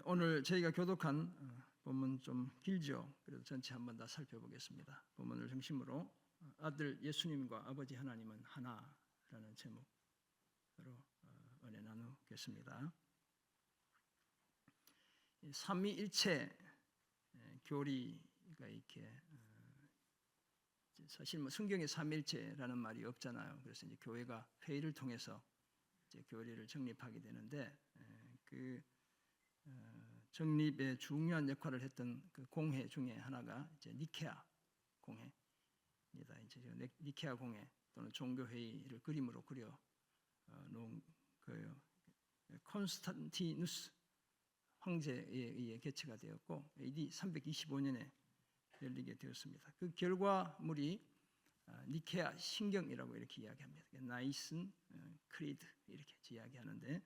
오늘 저희가 교독한 본문 좀 길죠. 그래도 전체 한번 다 살펴보겠습니다. 본문을 중심으로 아들 예수님과 아버지 하나님은 하나라는 제목으로 은혜 나누겠습니다. 삼위일체 교리가 이렇게 사실 성경에 삼위일체라는 말이 없잖아요. 그래서 이제 교회가 회의를 통해서 이제 교리를 정립하게 되는데 그 정립에 중요한 역할을 했던 그 공회 중에 하나가 이제 니케아 공회입니다. 이제 니케아 공회 또는 종교 회의를 그림으로 그려 놓은 그 콘스탄티누스 황제에 의해 개최가 되었고 AD 325년에 열리게 되었습니다. 그 결과물이 니케아 신경이라고 이렇게 이야기합니다. 나이슨 크리드 이렇게 이야기하는데,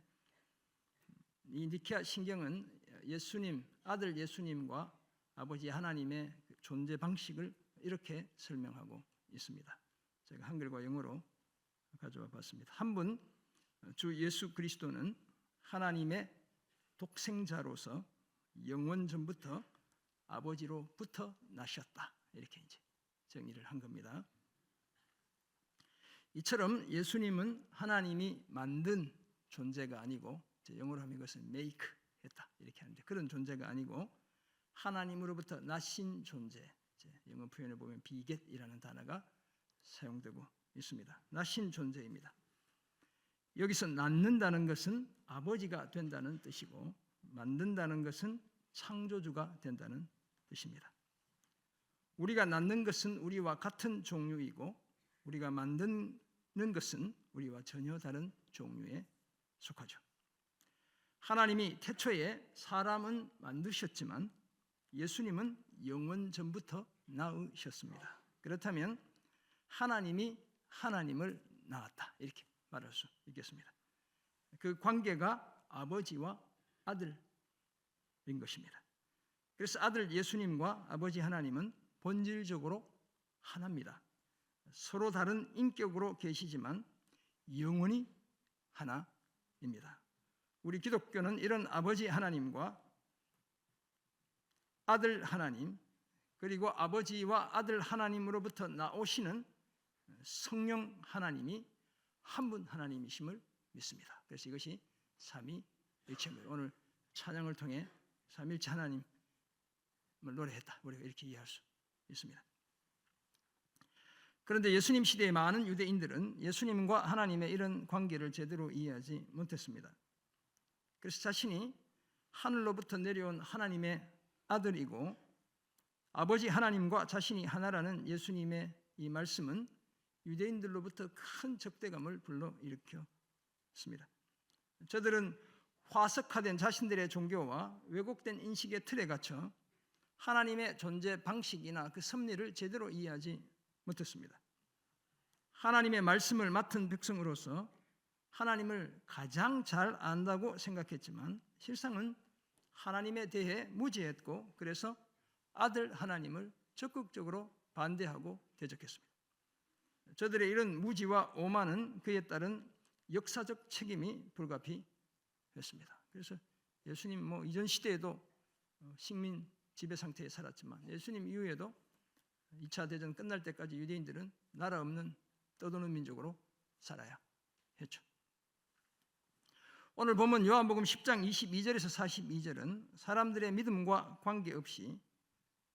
이 니케아 신경은 예수님, 아들 예수님과 아버지 하나님의 존재 방식을 이렇게 설명하고 있습니다. 제가 한글과 영어로 가져와 봤습니다. 한 분, 주 예수 그리스도는 하나님의 독생자로서 영원 전부터 아버지로부터 나셨다. 이렇게 이제 정의를 한 겁니다. 이처럼 예수님은 하나님이 만든 존재가 아니고, 영어로 하면 이것은 make 했다 이렇게 하는데, 그런 존재가 아니고 하나님으로부터 나신 존재, 영어 표현을 보면 beget이라는 단어가 사용되고 있습니다. 나신 존재입니다. 여기서 낳는다는 것은 아버지가 된다는 뜻이고, 만든다는 것은 창조주가 된다는 뜻입니다. 우리가 낳는 것은 우리와 같은 종류이고, 우리가 만드는 것은 우리와 전혀 다른 종류에 속하죠. 하나님이 태초에 사람은 만드셨지만 예수님은 영원 전부터 낳으셨습니다. 그렇다면 하나님이 하나님을 낳았다 이렇게 말할 수 있겠습니다. 그 관계가 아버지와 아들인 것입니다. 그래서 아들 예수님과 아버지 하나님은 본질적으로 하나입니다. 서로 다른 인격으로 계시지만 영원히 하나입니다. 우리 기독교는 이런 아버지 하나님과 아들 하나님, 그리고 아버지와 아들 하나님으로부터 나오시는 성령 하나님이 한 분 하나님이심을 믿습니다. 그래서 이것이 삼위일체입니다. 오늘 찬양을 통해 삼위일체 하나님을 노래했다, 우리가 이렇게 이해할 수 있습니다. 그런데 예수님 시대의 많은 유대인들은 예수님과 하나님의 이런 관계를 제대로 이해하지 못했습니다. 그래서 자신이 하늘로부터 내려온 하나님의 아들이고 아버지 하나님과 자신이 하나라는 예수님의 이 말씀은 유대인들로부터 큰 적대감을 불러일으켰습니다. 저들은 화석화된 자신들의 종교와 왜곡된 인식의 틀에 갇혀 하나님의 존재 방식이나 그 섭리를 제대로 이해하지 못했습니다. 하나님의 말씀을 맡은 백성으로서 하나님을 가장 잘 안다고 생각했지만 실상은 하나님에 대해 무지했고, 그래서 아들 하나님을 적극적으로 반대하고 대적했습니다. 저들의 이런 무지와 오만은 그에 따른 역사적 책임이 불가피했습니다. 그래서 예수님 이전 시대에도 식민 지배 상태에 살았지만 예수님 이후에도 2차 대전 끝날 때까지 유대인들은 나라 없는 떠도는 민족으로 살아야 했죠. 오늘 보면 요한복음 10장 22절에서 42절은 사람들의 믿음과 관계없이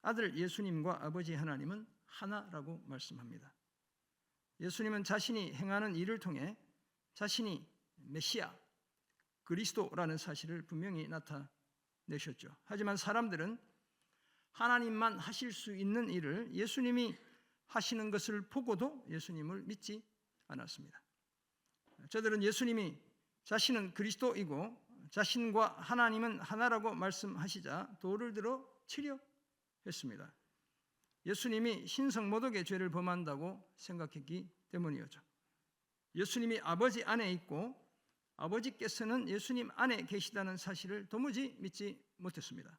아들 예수님과 아버지 하나님은 하나라고 말씀합니다. 예수님은 자신이 행하는 일을 통해 자신이 메시아, 그리스도라는 사실을 분명히 나타내셨죠. 하지만 사람들은 하나님만 하실 수 있는 일을 예수님이 하시는 것을 보고도 예수님을 믿지 않았습니다. 저들은 예수님이 자신은 그리스도이고 자신과 하나님은 하나라고 말씀하시자 돌을 들어 치려 했습니다. 예수님이 신성모독의 죄를 범한다고 생각했기 때문이었죠. 예수님이 아버지 안에 있고 아버지께서는 예수님 안에 계시다는 사실을 도무지 믿지 못했습니다.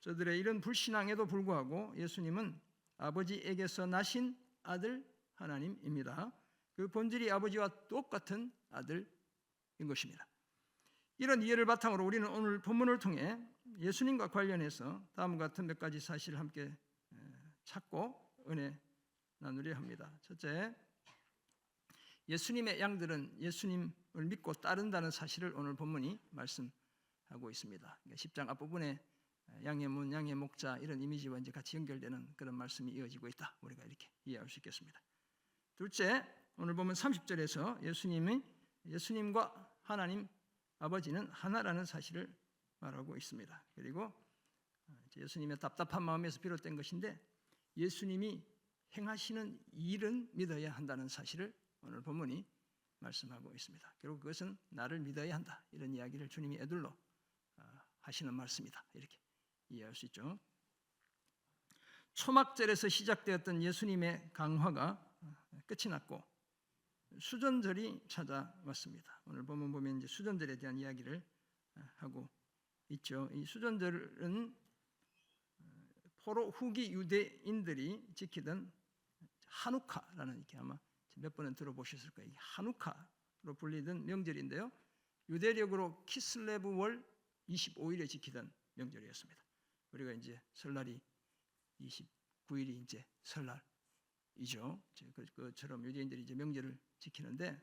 저들의 이런 불신앙에도 불구하고 예수님은 아버지에게서 나신 아들 하나님입니다. 그 본질이 아버지와 똑같은 아들인 것입니다. 이런 이해를 바탕으로 우리는 오늘 본문을 통해 예수님과 관련해서 다음과 같은 몇 가지 사실을 함께 찾고 은혜 나누려 합니다. 첫째, 예수님의 양들은 예수님을 믿고 따른다는 사실을 오늘 본문이 말씀하고 있습니다. 10장 앞부분에 양의 문, 양의 목자 이런 이미지와 이제 같이 연결되는 그런 말씀이 이어지고 있다. 우리가 이렇게 이해할 수 있겠습니다. 둘째, 오늘 보면 30절에서 예수님과 하나님 아버지는 하나라는 사실을 말하고 있습니다. 그리고 예수님의 답답한 마음에서 비롯된 것인데 예수님이 행하시는 일은 믿어야 한다는 사실을 오늘 본문이 말씀하고 있습니다. 결국 그것은 나를 믿어야 한다. 이런 이야기를 주님이 에둘러 하시는 말씀이다. 이렇게 이해할 수 있죠. 초막절에서 시작되었던 예수님의 강화가 끝이 났고 수전절이 찾아왔습니다. 오늘 보면 이제 수전절에 대한 이야기를 하고 있죠. 이 수전절은 포로 후기 유대인들이 지키던 하누카라는, 이렇게 아마 몇 번은 들어보셨을 거예요. 하누카로 불리던 명절인데요. 유대력으로 키슬레브월 25일에 지키던 명절이었습니다. 우리가 이제 설날이 29일이 이제 설날이죠. 그처럼 유대인들이 이제 명절을 지키는데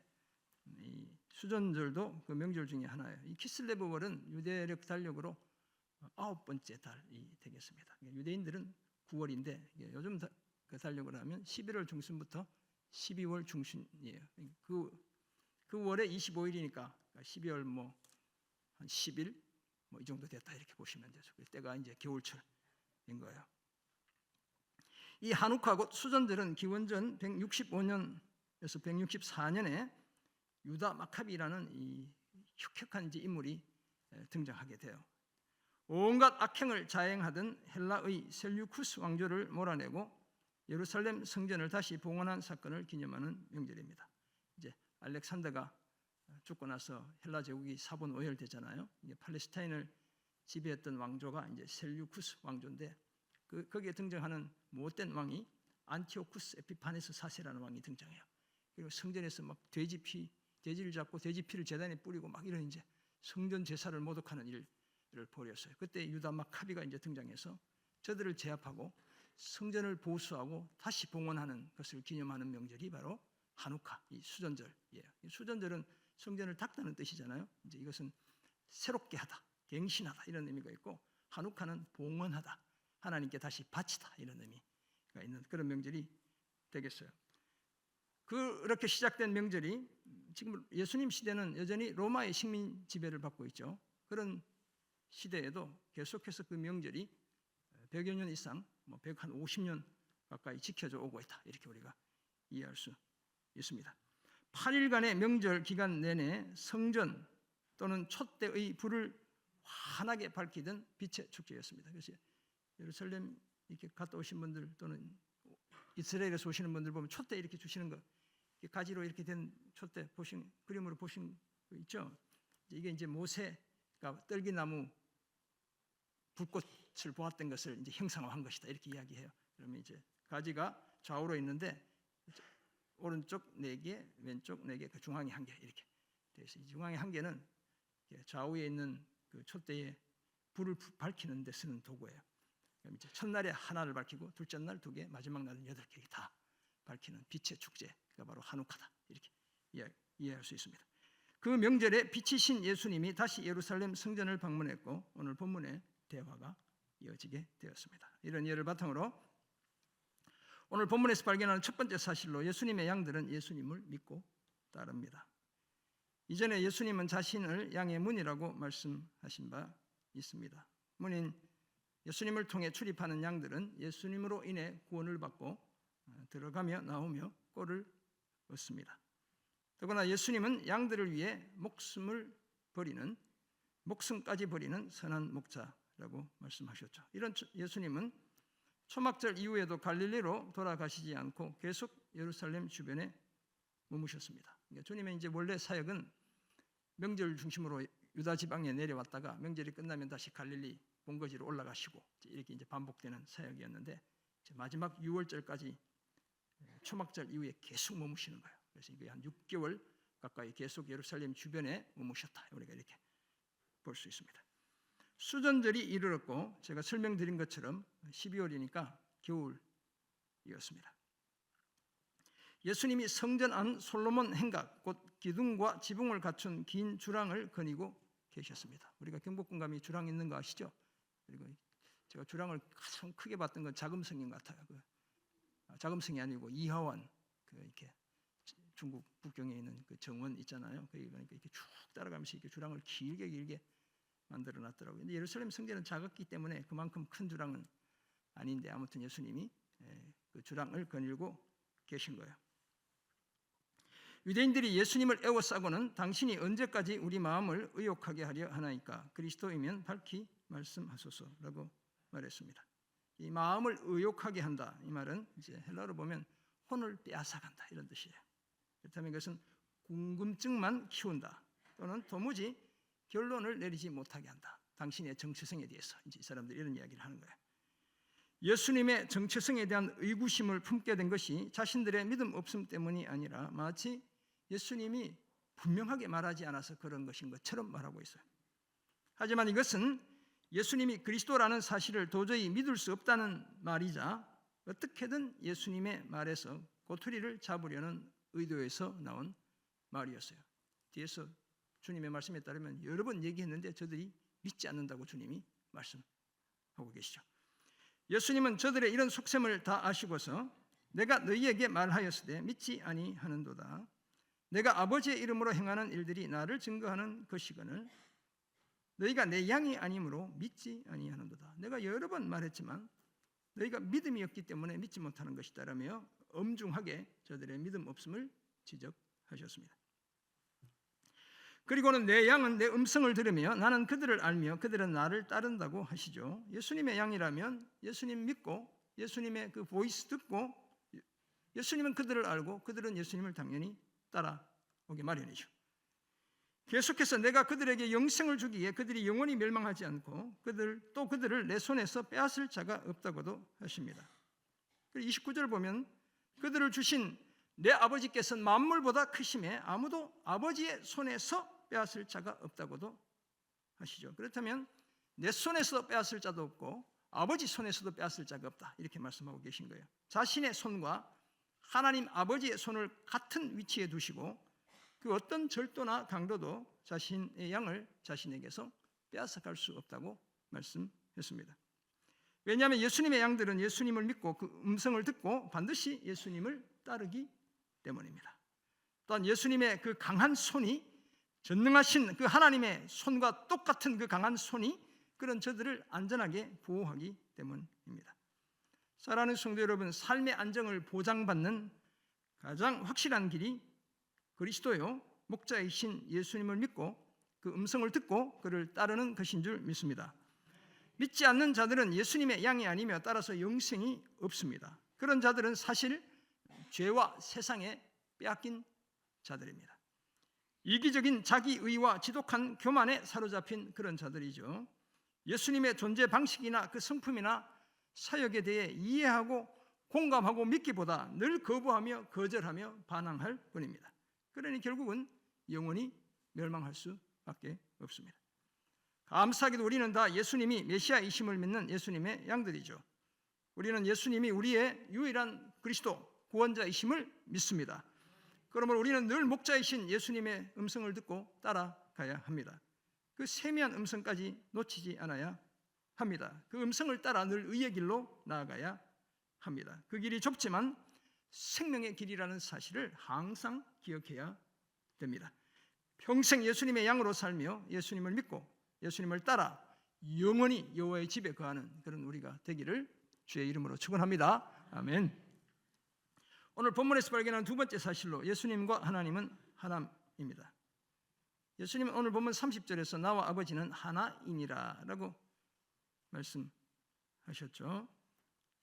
이 수전절도 그 명절 중에 하나예요. 이 키슬레브월은 유대력 달력으로 9번째 달이 되겠습니다. 유대인들은 9월인데 요즘 그 달력으로 하면 11월 중순부터 12월 중순이에요. 그 월에 25일이니까 12월 한 10일 이 정도 됐다 이렇게 보시면 되죠. 때가 이제 겨울철인 거예요. 이 하누카 곧 수전절은 기원전 165년에서 164년에 유다 마카비라는 이 혁혁한 이제 인물이 등장하게 돼요. 온갖 악행을 자행하던 헬라의 셀류쿠스 왕조를 몰아내고 예루살렘 성전을 다시 봉헌한 사건을 기념하는 명절입니다. 이제 알렉산더가 죽고 나서 헬라 제국이 사분 오열되잖아요. 이제 팔레스타인을 지배했던 왕조가 이제 셀류쿠스 왕조인데 거기에 등장하는 못된 왕이 안티오쿠스 에피파네스 4세라는 왕이 등장해요. 그리고 성전에서 막 돼지를 잡고 돼지피를 제단에 뿌리고 막 이런 이제 성전 제사를 모독하는 일을 벌였어요. 그때 유다 마카비가 이제 등장해서 저들을 제압하고 성전을 보수하고 다시 봉헌하는 것을 기념하는 명절이 바로 하누카, 이 수전절이에요. 이 수전절은 성전을 닦다는 뜻이잖아요. 이제 이것은 새롭게 하다, 갱신하다 이런 의미가 있고 하누카는 봉헌하다, 하나님께 다시 바치다 이런 의미가 있는 그런 명절이 되겠어요. 그렇게 시작된 명절이 지금 예수님 시대는 여전히 로마의 식민 지배를 받고 있죠. 그런 시대에도 계속해서 그 명절이 100여 년 이상 150년 가까이 지켜져 오고 있다. 이렇게 우리가 이해할 수 있습니다. 8일간의 명절 기간 내내 성전 또는 촛대의 불을 환하게 밝히던 빛의 축제였습니다. 그래서 예루살렘 이렇게 갔다 오신 분들 또는 이스라엘에서 오시는 분들 보면 촛대 이렇게 주시는 거, 가지로 이렇게 된 촛대 그림으로 보신 거 있죠? 이게 이제 모세가 떨기나무 불꽃을 보았던 것을 이제 형상화한 것이다 이렇게 이야기해요. 그러면 이제 가지가 좌우로 있는데 오른쪽 4개, 왼쪽 4개, 그 중앙에 1개 이렇게 되어 있어요. 이 중앙에 1개는 좌우에 있는 그 촛대에 불을 밝히는 데 쓰는 도구예요. 그럼 이제 첫날에 하나를 밝히고 둘째 날 2개, 마지막 날은 8개 다 밝히는 빛의 축제가 바로 하누카다 이렇게 이해할 수 있습니다. 그 명절에 빛이신 예수님이 다시 예루살렘 성전을 방문했고 오늘 본문의 대화가 이어지게 되었습니다. 이런 예를 바탕으로 오늘 본문에서 발견하는 첫 번째 사실로 예수님의 양들은 예수님을 믿고 따릅니다. 이전에 예수님은 자신을 양의 문이라고 말씀하신 바 있습니다. 문인 예수님을 통해 출입하는 양들은 예수님으로 인해 구원을 받고 들어가며 나오며 꼴을 얻습니다. 더구나 예수님은 양들을 위해 목숨까지 버리는 선한 목자라고 말씀하셨죠. 이런 예수님은 초막절 이후에도 갈릴리로 돌아가시지 않고 계속 예루살렘 주변에 머무셨습니다. 그러니까 주님의 이제 원래 사역은 명절 중심으로 유다 지방에 내려왔다가 명절이 끝나면 다시 갈릴리 본거지로 올라가시고 이렇게 이제 반복되는 사역이었는데 마지막 6월절까지 초막절 이후에 계속 머무시는 거예요. 그래서 이게 한 6개월 가까이 계속 예루살렘 주변에 머무셨다. 우리가 이렇게 볼 수 있습니다. 수전절이 이르렀고 제가 설명드린 것처럼 12월이니까 겨울이었습니다. 예수님이 성전 안 솔로몬 행각 곧 기둥과 지붕을 갖춘 긴 주랑을 거니고 계셨습니다. 우리가 경복궁 가면 주랑 있는 거 아시죠? 그리고 제가 주랑을 가장 크게 봤던 건 자금성인 것 같아요. 자금성이 아니고 이하원 이렇게 중국 북경에 있는 그 정원 있잖아요. 그러니까 이렇게 쭉 따라가면서 이렇게 주랑을 길게 만들어 놨더라고요. 근데 예루살렘 성전은 작았기 때문에 그만큼 큰 주랑은 아닌데 아무튼 예수님이 그 주랑을 거닐고 계신 거예요. 유대인들이 예수님을 애워싸고는 당신이 언제까지 우리 마음을 의욕하게 하려 하나이까? 그리스도이면 밝히 말씀하소서라고 말했습니다. 이 마음을 의욕하게 한다. 이 말은 이제 헬라어로 보면 혼을 빼앗아간다 이런 뜻이에요. 그렇다면 이것은 궁금증만 키운다 또는 도무지 결론을 내리지 못하게 한다. 당신의 정체성에 대해서 이제 이 사람들이 이런 이야기를 하는 거예요. 예수님의 정체성에 대한 의구심을 품게 된 것이 자신들의 믿음 없음 때문이 아니라 마치 예수님이 분명하게 말하지 않아서 그런 것인 것처럼 말하고 있어요. 하지만 이것은 예수님이 그리스도라는 사실을 도저히 믿을 수 없다는 말이자 어떻게든 예수님의 말에서 꼬투리를 잡으려는 의도에서 나온 말이었어요. 뒤에서 주님의 말씀에 따르면 여러 번 얘기했는데 저들이 믿지 않는다고 주님이 말씀하고 계시죠. 예수님은 저들의 이런 속셈을 다 아시고서 내가 너희에게 말하였으되 믿지 아니하는도다. 내가 아버지의 이름으로 행하는 일들이 나를 증거하는 것이거늘 너희가 내 양이 아니므로 믿지 아니하는도다. 내가 여러 번 말했지만 너희가 믿음이 없기 때문에 믿지 못하는 것이다라며 엄중하게 저들의 믿음 없음을 지적하셨습니다. 그리고는 내 양은 내 음성을 들으며 나는 그들을 알며 그들은 나를 따른다고 하시죠. 예수님의 양이라면 예수님 믿고 예수님의 그 보이스 듣고 예수님은 그들을 알고 그들은 예수님을 당연히 따라오게 마련이죠. 계속해서 내가 그들에게 영생을 주기에 그들이 영원히 멸망하지 않고 그들을 내 손에서 빼앗을 자가 없다고도 하십니다. 29절 보면 그들을 주신 내 아버지께서는 만물보다 크심에 아무도 아버지의 손에서 빼앗을 자가 없다고도 하시죠. 그렇다면 내 손에서 빼앗을 자도 없고 아버지 손에서도 빼앗을 자가 없다 이렇게 말씀하고 계신 거예요. 자신의 손과 하나님 아버지의 손을 같은 위치에 두시고 그 어떤 절도나 강도도 자신의 양을 자신에게서 빼앗아갈 수 없다고 말씀했습니다. 왜냐하면 예수님의 양들은 예수님을 믿고 그 음성을 듣고 반드시 예수님을 따르기 때문입니다. 또한 예수님의 그 강한 손이 전능하신 그 하나님의 손과 똑같은 그 강한 손이 그런 저들을 안전하게 보호하기 때문입니다. 사랑하는 성도 여러분, 삶의 안정을 보장받는 가장 확실한 길이 그리스도요 목자이신 예수님을 믿고 그 음성을 듣고 그를 따르는 것인 줄 믿습니다. 믿지 않는 자들은 예수님의 양이 아니며 따라서 영생이 없습니다. 그런 자들은 사실 죄와 세상에 빼앗긴 자들입니다. 이기적인 자기의와 지독한 교만에 사로잡힌 그런 자들이죠. 예수님의 존재 방식이나 그 성품이나 사역에 대해 이해하고 공감하고 믿기보다 늘 거부하며 거절하며 반항할 뿐입니다. 그러니 결국은 영원히 멸망할 수밖에 없습니다. 감사하게도 우리는 다 예수님이 메시아이심을 믿는 예수님의 양들이죠. 우리는 예수님이 우리의 유일한 그리스도 구원자이심을 믿습니다. 그러므로 우리는 늘 목자이신 예수님의 음성을 듣고 따라가야 합니다. 그 세미한 음성까지 놓치지 않아야 합니다. 그 음성을 따라 늘 의의 길로 나아가야 합니다. 그 길이 좁지만 생명의 길이라는 사실을 항상 기억해야 됩니다. 평생 예수님의 양으로 살며 예수님을 믿고 예수님을 따라 영원히 여호와의 집에 거하는 그런 우리가 되기를 주의 이름으로 축원합니다. 아멘. 오늘 본문에서 발견하는 두 번째 사실로 예수님과 하나님은 하나입니다. 예수님은 오늘 본문 30절에서 나와 아버지는 하나이니라 라고 말씀하셨죠.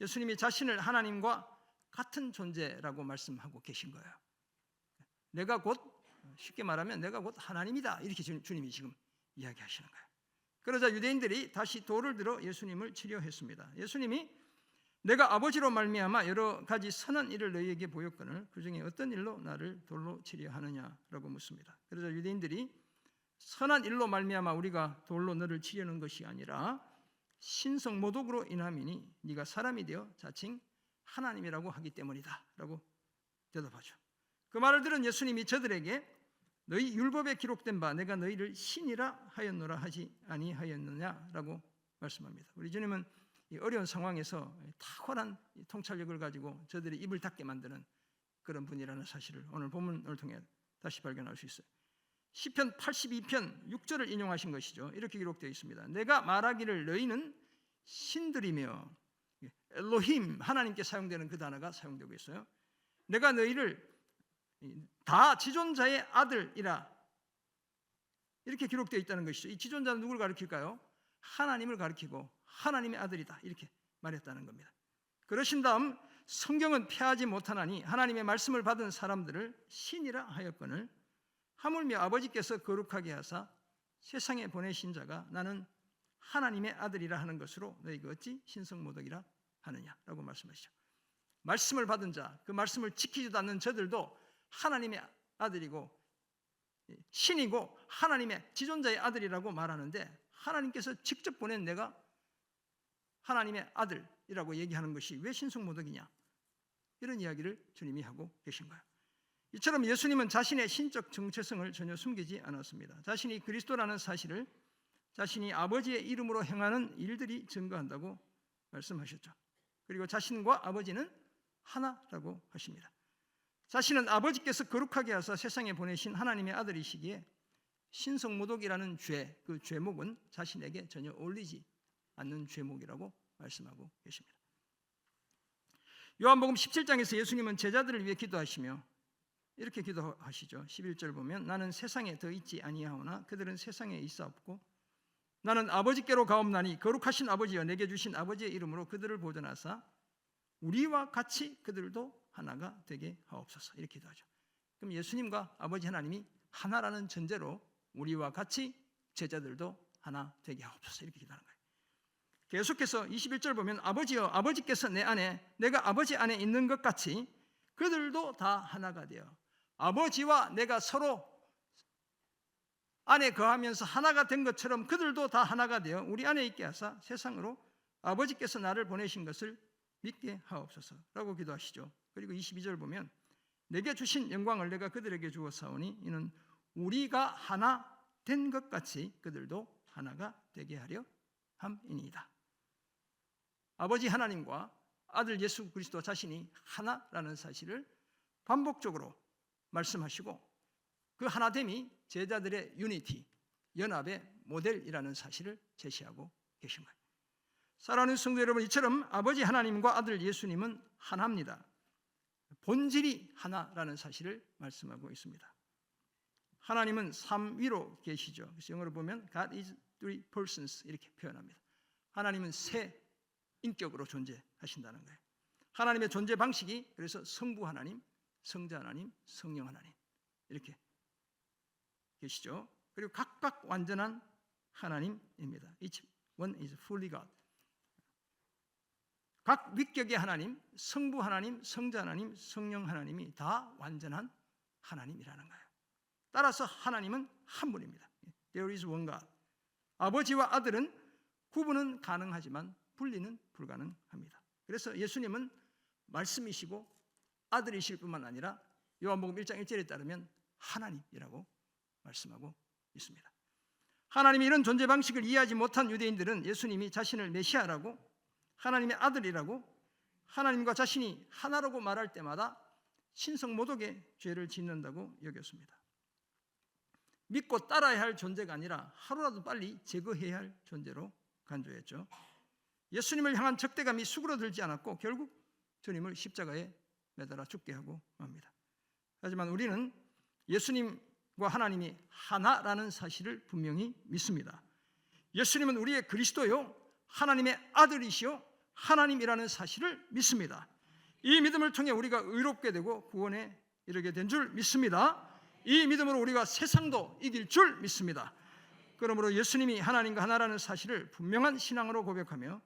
예수님이 자신을 하나님과 같은 존재라고 말씀하고 계신 거예요. 내가 곧 쉽게 말하면 내가 곧 하나님이다 이렇게 주님이 지금 이야기하시는 거예요. 그러자 유대인들이 다시 돌을 들어 예수님을 치려했습니다. 예수님이 내가 아버지로 말미암아 여러 가지 선한 일을 너희에게 보였거늘 그 중에 어떤 일로 나를 돌로 치려 하느냐라고 묻습니다. 그러자 유대인들이 선한 일로 말미암아 우리가 돌로 너를 치려는 것이 아니라 신성 모독으로 인함이니 네가 사람이 되어 자칭 하나님이라고 하기 때문이다 라고 대답하죠. 그 말을 들은 예수님이 저들에게 너희 율법에 기록된 바 내가 너희를 신이라 하였노라 하지 아니하였느냐라고 말씀합니다. 우리 주님은 이 어려운 상황에서 탁월한 통찰력을 가지고 저들의 입을 닫게 만드는 그런 분이라는 사실을 오늘 본문을 통해 다시 발견할 수 있어요. 시편 82편 6절을 인용하신 것이죠. 이렇게 기록되어 있습니다. 내가 말하기를 너희는 신들이며, 엘로힘 하나님께 사용되는 그 단어가 사용되고 있어요. 내가 너희를 다 지존자의 아들이라 이렇게 기록되어 있다는 것이죠. 이 지존자는 누굴 가리킬까요? 하나님을 가리키고 하나님의 아들이다 이렇게 말했다는 겁니다. 그러신 다음 성경은 폐하지 못하나니 하나님의 말씀을 받은 사람들을 신이라 하였거늘 하물며 아버지께서 거룩하게 하사 세상에 보내신 자가 나는 하나님의 아들이라 하는 것으로 너희가 어찌 신성모독이라 하느냐라고 말씀하시죠. 말씀을 받은 자, 그 말씀을 지키지도 않는 저들도 하나님의 아들이고 신이고 하나님의 지존자의 아들이라고 말하는데 하나님께서 직접 보낸 내가 하나님의 아들이라고 얘기하는 것이 왜 신성모독이냐, 이런 이야기를 주님이 하고 계신 거예요. 이처럼 예수님은 자신의 신적 정체성을 전혀 숨기지 않았습니다. 자신이 그리스도라는 사실을 자신이 아버지의 이름으로 행하는 일들이 증거한다고 말씀하셨죠. 그리고 자신과 아버지는 하나라고 하십니다. 자신은 아버지께서 거룩하게 하사 세상에 보내신 하나님의 아들이시기에 신성모독이라는 죄, 그 죄목은 자신에게 전혀 어울리지 않는 죄목이라고 말씀하고 계십니다. 요한복음 17장에서 예수님은 제자들을 위해 기도하시며 이렇게 기도하시죠. 11절 보면 나는 세상에 더 있지 아니하오나 그들은 세상에 있사옵고 나는 아버지께로 가옵나니 거룩하신 아버지여 내게 주신 아버지의 이름으로 그들을 보존하사 우리와 같이 그들도 하나가 되게 하옵소서. 이렇게 기도하죠. 그럼 예수님과 아버지 하나님이 하나라는 전제로 우리와 같이 제자들도 하나 되게 하옵소서 이렇게 기도하는 거예요. 계속해서 21절 보면 아버지여 아버지께서 내 안에 내가 아버지 안에 있는 것 같이 그들도 다 하나가 되어 아버지와 내가 서로 안에 거하면서 하나가 된 것처럼 그들도 다 하나가 되어 우리 안에 있게 하사 세상으로 아버지께서 나를 보내신 것을 믿게 하옵소서라고 기도하시죠. 그리고 22절 보면 내게 주신 영광을 내가 그들에게 주었사오니 이는 우리가 하나 된 것 같이 그들도 하나가 되게 하려 함이니이다. 아버지 하나님과 아들 예수 그리스도 자신이 하나라는 사실을 반복적으로 말씀하시고 그 하나됨이 제자들의 유니티, 연합의 모델이라는 사실을 제시하고 계신 거예요. 사랑하는 성도 여러분, 이처럼 아버지 하나님과 아들 예수님은 하나입니다. 본질이 하나라는 사실을 말씀하고 있습니다. 하나님은 삼위로 계시죠. 그래서 영어로 보면 God is three persons 이렇게 표현합니다. 하나님은 세 인격으로 존재하신다는 거예요. 하나님의 존재 방식이 그래서 성부 하나님, 성자 하나님, 성령 하나님 이렇게 계시죠. 그리고 각각 완전한 하나님입니다. Each one is fully God. 각 위격의 하나님, 성부 하나님, 성자 하나님, 성령 하나님이 다 완전한 하나님이라는 거예요. 따라서 하나님은 한 분입니다. There is one God. 아버지와 아들은 구분은 가능하지만 분리는 불가능합니다. 그래서 예수님은 말씀이시고 아들이실 뿐만 아니라 요한복음 1장 1절에 따르면 하나님이라고 말씀하고 있습니다. 하나님이 이런 존재 방식을 이해하지 못한 유대인들은 예수님이 자신을 메시아라고 하나님의 아들이라고 하나님과 자신이 하나라고 말할 때마다 신성모독의 죄를 짓는다고 여겼습니다. 믿고 따라야 할 존재가 아니라 하루라도 빨리 제거해야 할 존재로 간주했죠. 예수님을 향한 적대감이 수그러들지 않았고 결국 주님을 십자가에 매달아 죽게 하고 맙니다. 하지만 우리는 예수님과 하나님이 하나라는 사실을 분명히 믿습니다. 예수님은 우리의 그리스도요 하나님의 아들이시요 하나님이라는 사실을 믿습니다. 이 믿음을 통해 우리가 의롭게 되고 구원에 이르게 된 줄 믿습니다. 이 믿음으로 우리가 세상도 이길 줄 믿습니다. 그러므로 예수님이 하나님과 하나라는 사실을 분명한 신앙으로 고백하며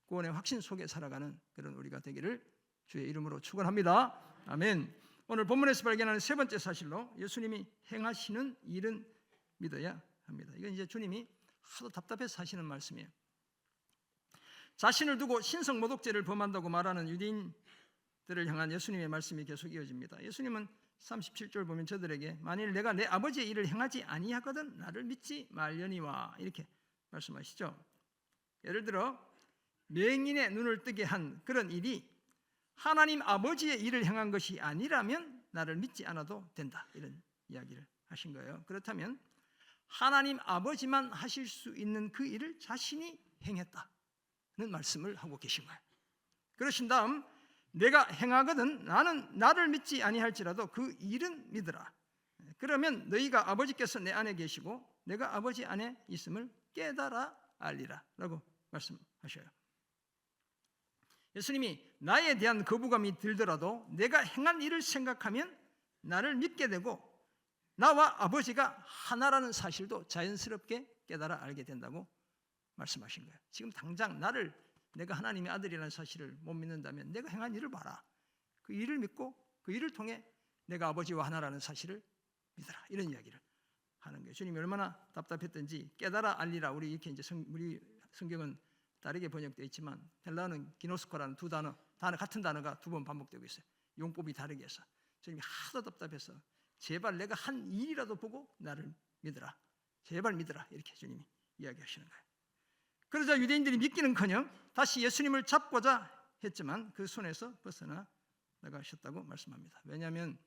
구원의 확신 속에 살아가는 그런 우리가 되기를 주의 이름으로 축원합니다. 아멘. 오늘 본문에서 발견하는 세 번째 사실로 예수님이 행하시는 일은 믿어야 합니다. 이건 이제 주님이 하도 답답해서 하시는 말씀이에요. 자신을 두고 신성모독죄를 범한다고 말하는 유대인들을 향한 예수님의 말씀이 계속 이어집니다. 예수님은 37절 보면 저들에게 만일 내가 내 아버지의 일을 행하지 아니하거든 나를 믿지 말려니와 이렇게 말씀하시죠. 예를 들어 맹인의 눈을 뜨게 한 그런 일이 하나님 아버지의 일을 행한 것이 아니라면 나를 믿지 않아도 된다, 이런 이야기를 하신 거예요. 그렇다면 하나님 아버지만 하실 수 있는 그 일을 자신이 행했다는 말씀을 하고 계신 거예요. 그러신 다음 내가 행하거든 나는 나를 믿지 아니할지라도 그 일은 믿으라. 그러면 너희가 아버지께서 내 안에 계시고 내가 아버지 안에 있음을 깨달아 알리라 라고 말씀하셔요. 예수님이 나에 대한 거부감이 들더라도 내가 행한 일을 생각하면 나를 믿게 되고 나와 아버지가 하나라는 사실도 자연스럽게 깨달아 알게 된다고 말씀하신 거예요. 지금 당장 내가 하나님의 아들이라는 사실을 못 믿는다면 내가 행한 일을 봐라. 그 일을 믿고 그 일을 통해 내가 아버지와 하나라는 사실을 믿어라. 이런 이야기를 하는 거예요. 주님이 얼마나 답답했던지 깨달아 알리라. 우리 이렇게 이제 우리 성경은 다르게 번역되어 있지만 헬라어는 기노스코라는 두 단어 같은 단어가 두 번 반복되고 있어요. 용법이 다르게 해서 주님이 하도 답답해서 제발 내가 한 일이라도 보고 나를 믿어라. 제발 믿어라. 이렇게 주님이 이야기하시는 거예요. 그러자 유대인들이 믿기는커녕 다시 예수님을 잡고자 했지만 그 손에서 벗어나 나가셨다고 말씀합니다. 왜냐하면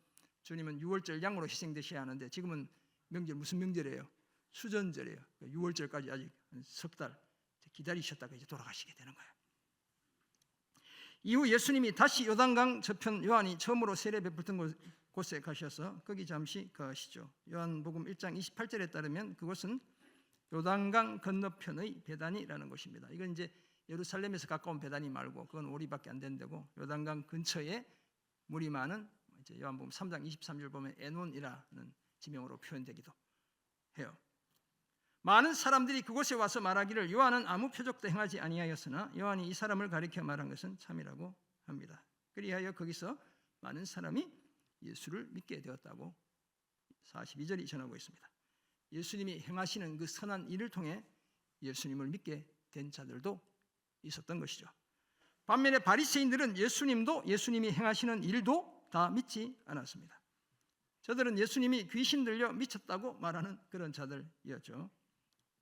주님은 6월절 양으로 희생되셔야 하는데 지금은 명절 무슨 명절이에요? 수전절이에요. 6월절까지 아직 석 달 기다리셨다가 이제 돌아가시게 되는 거예요. 이후 예수님이 다시 요단강 저편 요한이 처음으로 세례 베풀던 곳에 가셔서 거기 잠시 거하시죠. 요한복음 1장 28절에 따르면 그곳은 요단강 건너편의 베다니라는 곳입니다. 이건 이제 예루살렘에서 가까운 베다니 말고 그건 오리밖에 안 된다고 요단강 근처에 물이 많은 이제 요한복음 3장 23절 보면 에논이라는 지명으로 표현되기도 해요. 많은 사람들이 그곳에 와서 말하기를 요한은 아무 표적도 행하지 아니하였으나 요한이 이 사람을 가리켜 말한 것은 참이라고 합니다. 그리하여 거기서 많은 사람이 예수를 믿게 되었다고 42절이 전하고 있습니다. 예수님이 행하시는 그 선한 일을 통해 예수님을 믿게 된 자들도 있었던 것이죠. 반면에 바리새인들은 예수님이 행하시는 일도 다 믿지 않았습니다. 저들은 예수님이 귀신 들려 미쳤다고 말하는 그런 자들이었죠.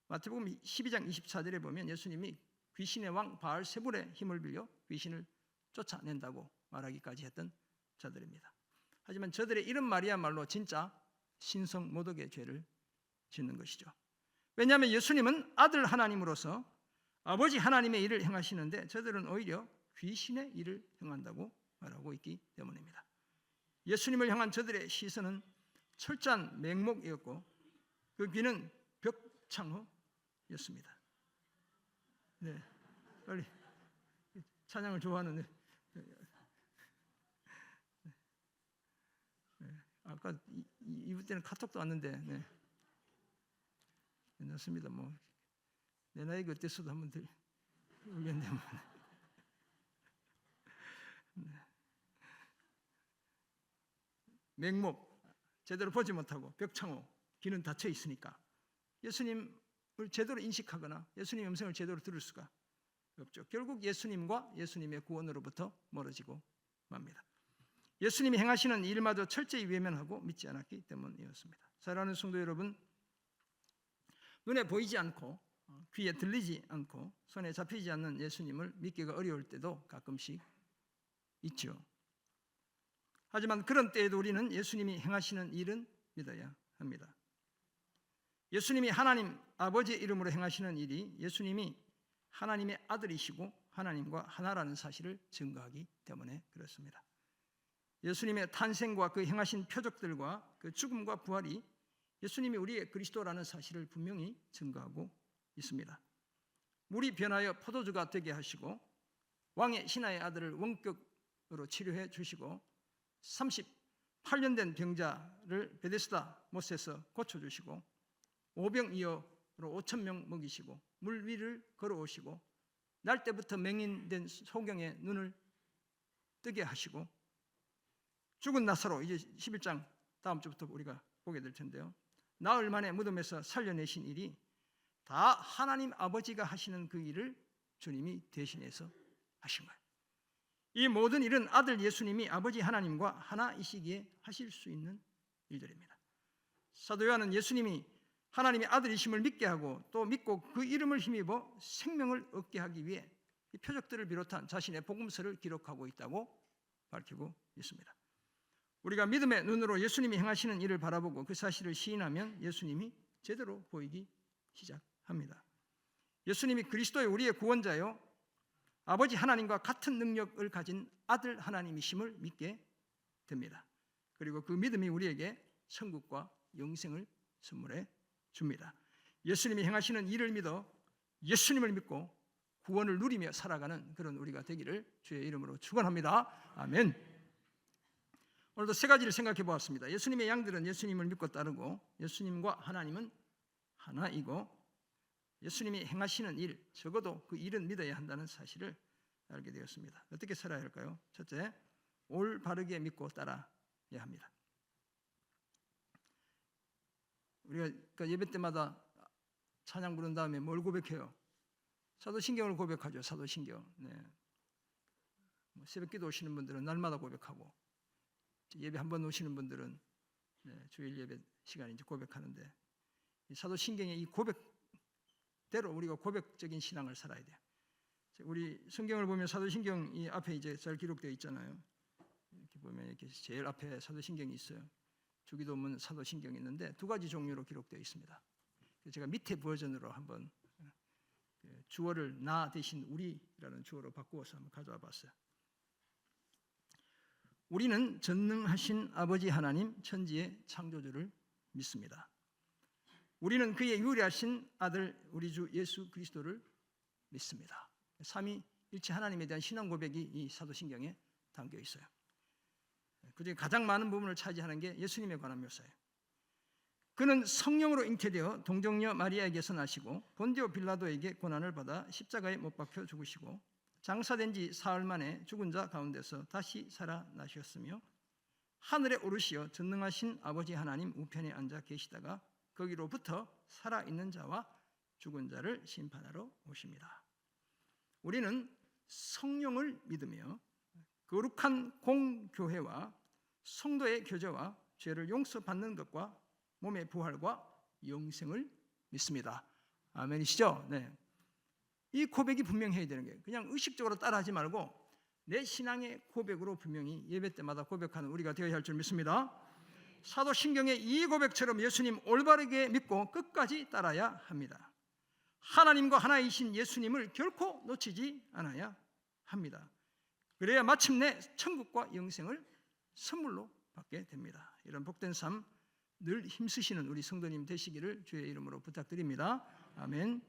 마태복음 12장 24절에 보면 예수님이 귀신의 왕 바알세불의 힘을 빌려 귀신을 쫓아낸다고 말하기까지 했던 자들입니다. 하지만 저들의 이런 말이야말로 진짜 신성모독의 죄를 짓는 것이죠. 왜냐하면 예수님은 아들 하나님으로서 아버지 하나님의 일을 행하시는데 저들은 오히려 귀신의 일을 행한다고 말하고 있기 때문입니다. 예수님을 향한 저들의 시선은 철저한 맹목이었고 그 귀는 벽창호였습니다. 네, 빨리 찬양을 좋아하는 아까 이브 때는 카톡도 왔는데 괜찮습니다. 뭐 내 나이가 어땠어도 한번 들겠네요. 맹목 제대로 보지 못하고 벽창호 귀는 닫혀 있으니까 예수님을 제대로 인식하거나 예수님 음성을 제대로 들을 수가 없죠. 결국 예수님과 예수님의 구원으로부터 멀어지고 맙니다. 예수님이 행하시는 일마저 철저히 외면하고 믿지 않았기 때문이었습니다. 사랑하는 성도 여러분, 눈에 보이지 않고 귀에 들리지 않고 손에 잡히지 않는 예수님을 믿기가 어려울 때도 가끔씩 있죠. 하지만 그런 때에도 우리는 예수님이 행하시는 일은 믿어야 합니다. 예수님이 하나님 아버지의 이름으로 행하시는 일이 예수님이 하나님의 아들이시고 하나님과 하나라는 사실을 증거하기 때문에 그렇습니다. 예수님의 탄생과 그 행하신 표적들과 그 죽음과 부활이 예수님이 우리의 그리스도라는 사실을 분명히 증거하고 있습니다. 물이 변하여 포도주가 되게 하시고 왕의 신하의 아들을 원격으로 치료해 주시고 38년 된 병자를 베데스다 못에서 고쳐주시고 오병이어로 5,000명 먹이시고 물 위를 걸어오시고 날 때부터 맹인된 소경의 눈을 뜨게 하시고 죽은 나사로 이제 11장 다음 주부터 우리가 보게 될 텐데요. 나흘 만에 무덤에서 살려내신 일이 다 하나님 아버지가 하시는 그 일을 주님이 대신해서 하신 거예요. 이 모든 일은 아들 예수님이 아버지 하나님과 하나이시기에 하실 수 있는 일들입니다. 사도 요한은 예수님이 하나님의 아들이심을 믿게 하고 또 믿고 그 이름을 힘입어 생명을 얻게 하기 위해 이 표적들을 비롯한 자신의 복음서를 기록하고 있다고 밝히고 있습니다. 우리가 믿음의 눈으로 예수님이 행하시는 일을 바라보고 그 사실을 시인하면 예수님이 제대로 보이기 시작합니다. 예수님이 그리스도의 우리의 구원자요 아버지 하나님과 같은 능력을 가진 아들 하나님이심을 믿게 됩니다. 그리고 그 믿음이 우리에게 천국과 영생을 선물해 줍니다. 예수님이 행하시는 일을 믿어 예수님을 믿고 구원을 누리며 살아가는 그런 우리가 되기를 주의 이름으로 축원합니다. 아멘. 오늘도 세 가지를 생각해 보았습니다. 예수님의 양들은 예수님을 믿고 따르고 예수님과 하나님은 하나이고 예수님이 행하시는 일, 적어도 그 일은 믿어야 한다는 사실을 알게 되었습니다. 어떻게 살아야 할까요? 첫째, 올바르게 믿고 따라야 합니다. 우리가 예배 때마다 찬양 부른 다음에 뭘 고백해요? 사도신경을 고백하죠. 사도신경. 네. 새벽기도 오시는 분들은 날마다 고백하고 예배 한 번 오시는 분들은 주일 예배 시간에 이제 고백하는데 이 사도신경의 이 고백대로 우리가 고백적인 신앙을 살아야 돼요. 우리 성경을 보면 사도신경 이 앞에 이제 잘 기록되어 있잖아요. 이렇게 보면 이렇게 제일 앞에 사도신경이 있어요. 주기도문 사도신경이 있는데 두 가지 종류로 기록되어 있습니다. 제가 밑에 버전으로 한번 주어를 나 대신 우리라는 주어로 바꾸어서 한번 가져와 봤어요. 우리는 전능하신 아버지 하나님 천지의 창조주를 믿습니다. 우리는 그의 유일하신 아들 우리 주 예수 그리스도를 믿습니다. 삼위일체 하나님에 대한 신앙 고백이 이 사도신경에 담겨 있어요. 그중에 가장 많은 부분을 차지하는 게 예수님에 관한 묘사예요. 그는 성령으로 잉태되어 동정녀 마리아에게서 나시고 본디오 빌라도에게 고난을 받아 십자가에 못 박혀 죽으시고 장사된 지 사흘 만에 죽은 자 가운데서 다시 살아나셨으며 하늘에 오르시어 전능하신 아버지 하나님 우편에 앉아 계시다가 거기로부터 살아있는 자와 죽은 자를 심판하러 오십니다. 우리는 성령을 믿으며 거룩한 공교회와 성도의 교제와 죄를 용서받는 것과 몸의 부활과 영생을 믿습니다. 아멘이시죠? 네. 이 고백이 분명해야 되는 거예요. 그냥 의식적으로 따라하지 말고 내 신앙의 고백으로 분명히 예배 때마다 고백하는 우리가 되어야 할 줄 믿습니다. 사도신경의 이 고백처럼 예수님 올바르게 믿고 끝까지 따라야 합니다. 하나님과 하나이신 예수님을 결코 놓치지 않아야 합니다. 그래야 마침내 천국과 영생을 선물로 받게 됩니다. 이런 복된 삶 늘 힘쓰시는 우리 성도님 되시기를 주의 이름으로 부탁드립니다. 아멘.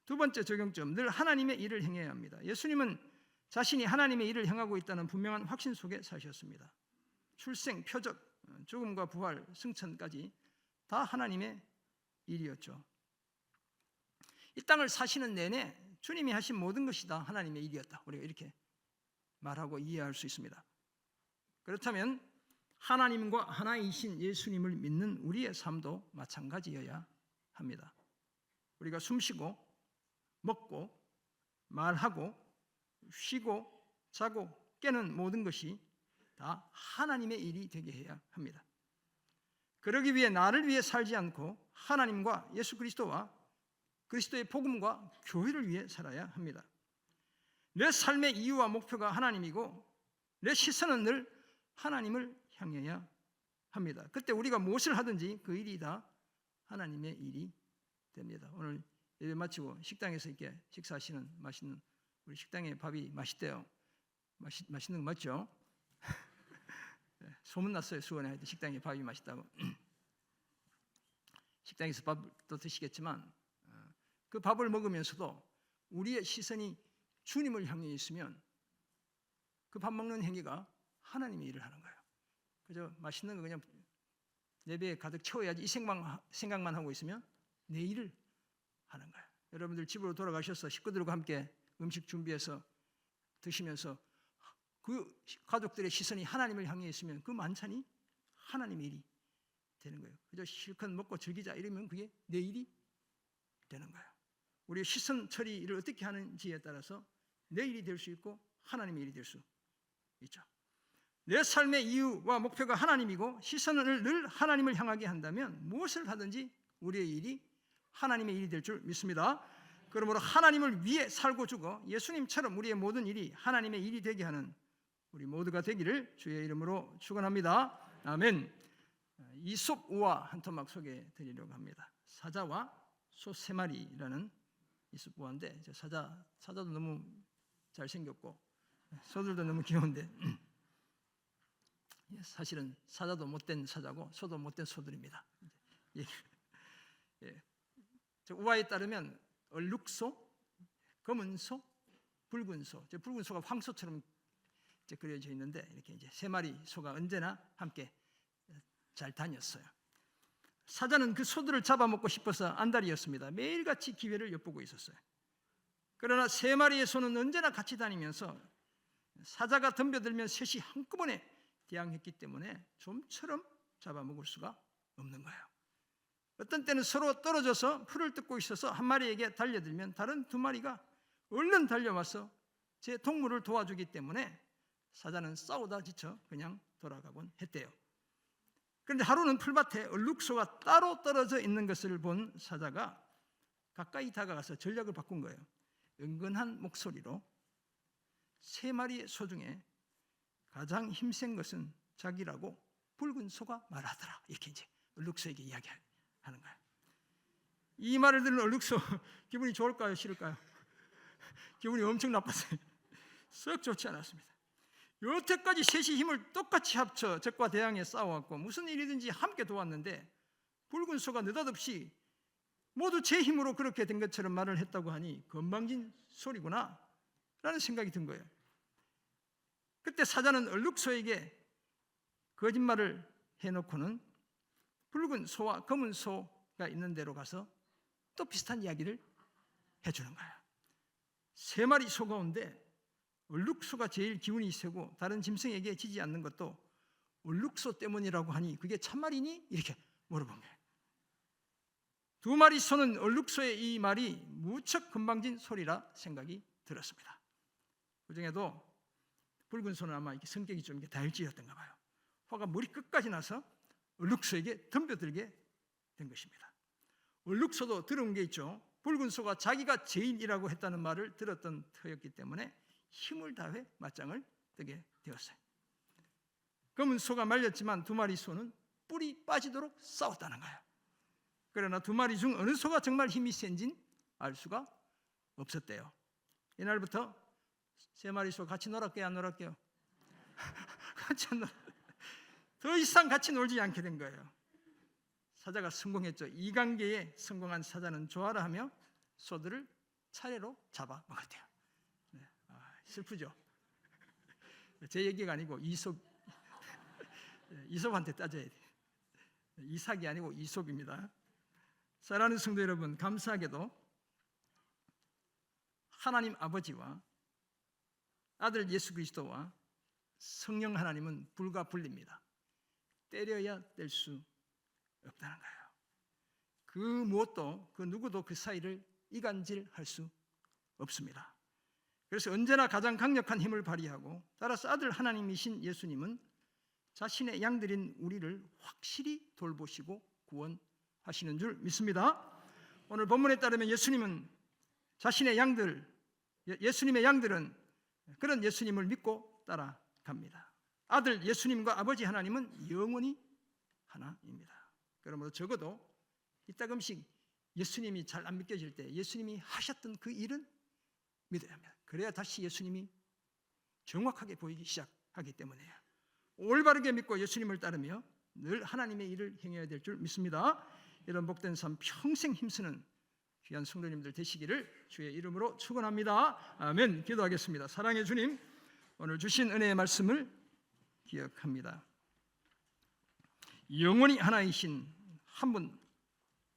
두 번째 적용점, 늘 하나님의 일을 행해야 합니다. 예수님은 자신이 하나님의 일을 행하고 있다는 분명한 확신 속에 사셨습니다. 출생, 표적, 죽음과 부활, 승천까지 다 하나님의 일이었죠. 이 땅을 사시는 내내 주님이 하신 모든 것이 다 하나님의 일이었다. 우리가 이렇게 말하고 이해할 수 있습니다. 그렇다면 하나님과 하나이신 예수님을 믿는 우리의 삶도 마찬가지여야 합니다. 우리가 숨쉬고 먹고 말하고 쉬고 자고 깨는 모든 것이 다 하나님의 일이 되게 해야 합니다. 그러기 위해 나를 위해 살지 않고 하나님과 예수 그리스도와 그리스도의 복음과 교회를 위해 살아야 합니다. 내 삶의 이유와 목표가 하나님이고 내 시선은 늘 하나님을 향해야 합니다. 그때 우리가 무엇을 하든지 그 일이 다 하나님의 일이 됩니다. 오늘 예배 마치고 식당에서 이렇게 식사하시는 맛있는 우리 식당의 밥이 맛있대요. 맛있는 거 맞죠? 네, 소문났어요. 수원에 식당에 밥이 맛있다고. 식당에서 밥도 드시겠지만 그 밥을 먹으면서도 우리의 시선이 주님을 향해 있으면 그 밥 먹는 행위가 하나님의 일을 하는 거예요. 그저 맛있는 거 그냥 내 배에 가득 채워야지 이 생각만 하고 있으면 내 일을 하는 거예요. 여러분들 집으로 돌아가셔서 식구들과 함께 음식 준비해서 드시면서 그 가족들의 시선이 하나님을 향해 있으면 그 만찬이 하나님의 일이 되는 거예요. 그저 실컷 먹고 즐기자 이러면 그게 내 일이 되는 거예요. 우리의 시선 처리를 어떻게 하는지에 따라서 내 일이 될 수 있고 하나님의 일이 될 수 있죠. 내 삶의 이유와 목표가 하나님이고 시선을 늘 하나님을 향하게 한다면 무엇을 하든지 우리의 일이 하나님의 일이 될 줄 믿습니다. 그러므로 하나님을 위해 살고 죽어 예수님처럼 우리의 모든 일이 하나님의 일이 되게 하는 우리 모두가 되기를 주의 이름으로 축원합니다. 아멘. 이솝 우화 한 토막 소개해 드리려고 합니다. 사자와 소 세 마리라는 이솝 우화인데 사자도 너무 잘생겼고 소들도 너무 귀여운데 사실은 사자도 못된 사자고 소도 못된 소들입니다. 우화에 따르면 얼룩소, 검은소, 붉은소. 붉은 소가 황소처럼 그려져 있는데 이렇게 이제 세 마리 소가 언제나 함께 잘 다녔어요. 사자는 그 소들을 잡아먹고 싶어서 안달이었습니다. 매일같이 기회를 엿보고 있었어요. 그러나 세 마리의 소는 언제나 같이 다니면서 사자가 덤벼들면 셋이 한꺼번에 대항했기 때문에 좀처럼 잡아먹을 수가 없는 거예요. 어떤 때는 서로 떨어져서 풀을 뜯고 있어서 한 마리에게 달려들면 다른 두 마리가 얼른 달려와서 제 동물을 도와주기 때문에 사자는 싸우다 지쳐 그냥 돌아가곤 했대요. 그런데 하루는 풀밭에 얼룩소가 따로 떨어져 있는 것을 본 사자가 가까이 다가가서 전략을 바꾼 거예요. 은근한 목소리로 세 마리의 소 중에 가장 힘센 것은 자기라고 붉은 소가 말하더라. 이렇게 이제 얼룩소에게 이야기하는 거예요. 이 말을 들은 얼룩소 기분이 좋을까요? 싫을까요? 기분이 엄청 나빴어요. 썩 좋지 않았습니다. 여태까지 셋이 힘을 똑같이 합쳐 적과 대항해 싸워왔고 무슨 일이든지 함께 도왔는데 붉은 소가 느닷없이 모두 제 힘으로 그렇게 된 것처럼 말을 했다고 하니 건방진 소리구나 라는 생각이 든 거예요. 그때 사자는 얼룩소에게 거짓말을 해놓고는 붉은 소와 검은 소가 있는 데로 가서 또 비슷한 이야기를 해주는 거예요. 세 마리 소 가운데 얼룩소가 제일 기운이 세고 다른 짐승에게 지지 않는 것도 얼룩소 때문이라고 하니 그게 참말이니? 이렇게 물어본 거예요. 두 마리 소는 얼룩소의 이 말이 무척 건방진 소리라 생각이 들었습니다. 그 중에도 붉은 소는 아마 이렇게 성격이 좀 다혈질이었던가 봐요. 화가 머리 끝까지 나서 얼룩소에게 덤벼들게 된 것입니다. 얼룩소도 들은 게 있죠. 붉은 소가 자기가 죄인이라고 했다는 말을 들었던 터였기 때문에 힘을 다해 맞짱을 뜨게 되었어요. 검은 소가 말렸지만 두 마리 소는 뿔이 빠지도록 싸웠다는 거예요. 그러나 두 마리 중 어느 소가 정말 힘이 센진 알 수가 없었대요. 이날부터 세 마리 소 같이 놀았게요? 안 놀았게요? 같이 안 놀. 더 이상 같이 놀지 않게 된 거예요. 사자가 성공했죠. 이관계에 성공한 사자는 좋아라 하며 소들을 차례로 잡아 먹었대요. 슬프죠. 제 얘기가 아니고 이솝한테 따져야 돼요. 이삭이 아니고 이솝입니다. 사랑하는 성도 여러분, 감사하게도 하나님 아버지와 아들 예수 그리스도와 성령 하나님은 불가분리입니다. 때려야 뗄 수 없다는 거예요. 그 무엇도 그 누구도 그 사이를 이간질할 수 없습니다. 그래서 언제나 가장 강력한 힘을 발휘하고 따라서 아들 하나님이신 예수님은 자신의 양들인 우리를 확실히 돌보시고 구원하시는 줄 믿습니다. 오늘 본문에 따르면 예수님의 양들은 그런 예수님을 믿고 따라갑니다. 아들 예수님과 아버지 하나님은 영원히 하나입니다. 그러므로 적어도 이따금씩 예수님이 잘 안 믿겨질 때 예수님이 하셨던 그 일은 믿어야 합니다. 그래야 다시 예수님이 정확하게 보이기 시작하기 때문이에요. 올바르게 믿고 예수님을 따르며 늘 하나님의 일을 행해야 될 줄 믿습니다. 이런 복된 삶 평생 힘쓰는 귀한 성도님들 되시기를 주의 이름으로 축원합니다. 아멘. 기도하겠습니다. 사랑의 주님, 오늘 주신 은혜의 말씀을 기억합니다. 영원히 하나이신 한 분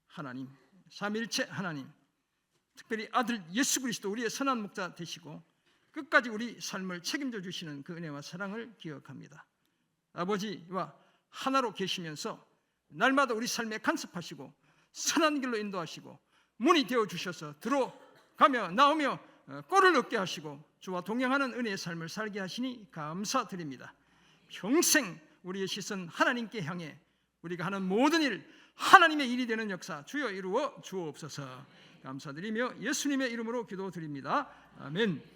하나님, 삼위일체 하나님, 특별히 아들 예수 그리스도 우리의 선한 목자 되시고 끝까지 우리 삶을 책임져 주시는 그 은혜와 사랑을 기억합니다. 아버지와 하나로 계시면서 날마다 우리 삶에 간섭하시고 선한 길로 인도하시고 문이 되어 주셔서 들어가며 나오며 꼴을 얻게 하시고 주와 동행하는 은혜의 삶을 살게 하시니 감사드립니다. 평생 우리의 시선 하나님께 향해 우리가 하는 모든 일 하나님의 일이 되는 역사 주여 이루어 주옵소서. 감사드리며 예수님의 이름으로 기도드립니다. 아멘.